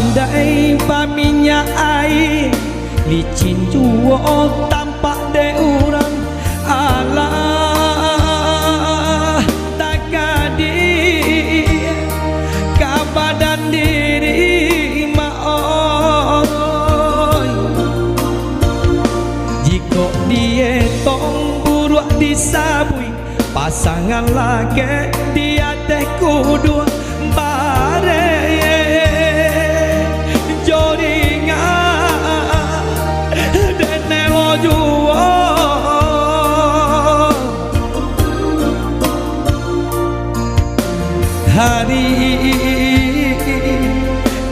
pandai paminya air licin juo tampak de urang alah tak kadi kabadan diri maoy jika dia tong buruk disabui pasangan lagi dia teh kudu bare hari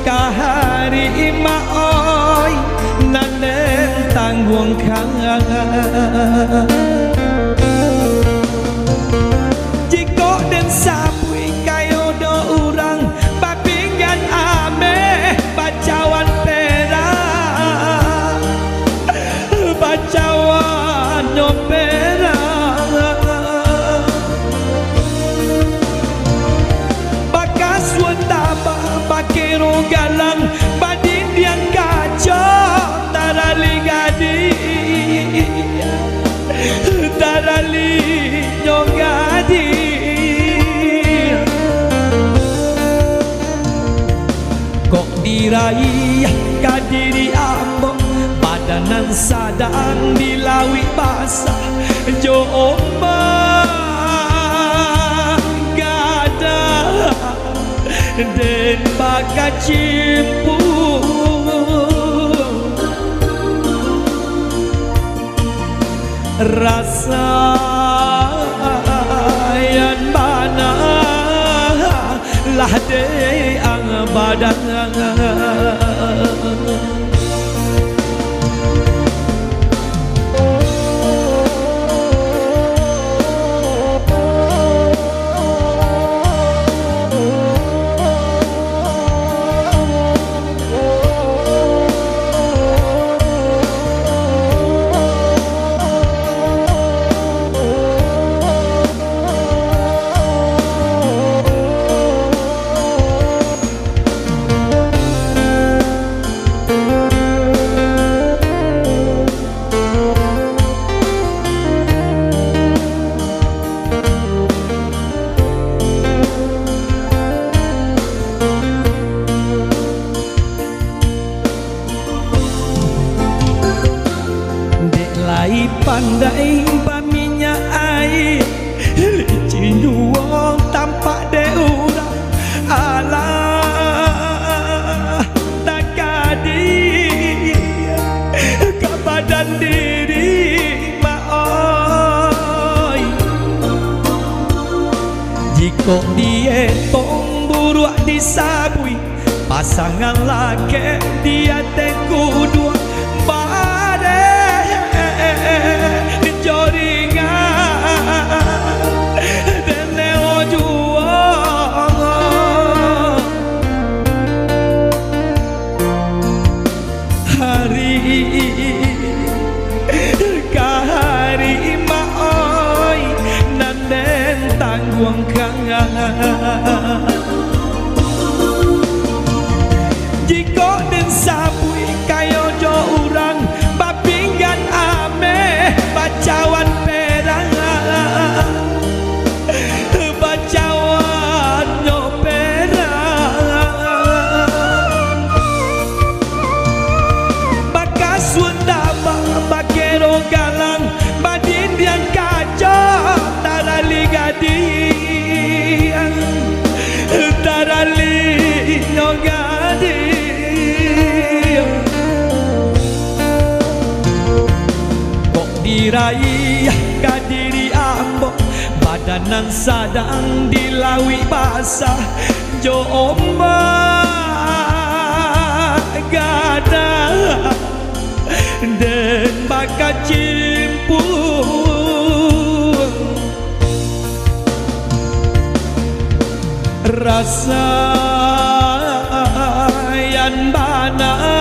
kahari maoi nanen tanggung kang jiko den sapui kayo do urang babinggan ame bacawan perak bacawan nyopera bakero galang badin yang kacau tarali gadi tarali nyogadi kok diraih kadiri ambo badanan sadang dilawi basah jo den baka cimpu rasa yang bana lah de ang badan pandai paminya air licin juang tampak de urang alah tak kadi ke badan diri maoi jika dia tong buruk disabui pasangan laki dia teh kudu kahari maoi nanen tanggung kang jiko den sabui kayo jo urang babinggan ame bacawan perang bacawan nyopera bakas wendama bakero galang badin yang kacau tarali gadi tarali nyogadi kok diraih kadiri ambo badanan sadang dilawi basah jo ombak gada den baka cimpu rasa yang bana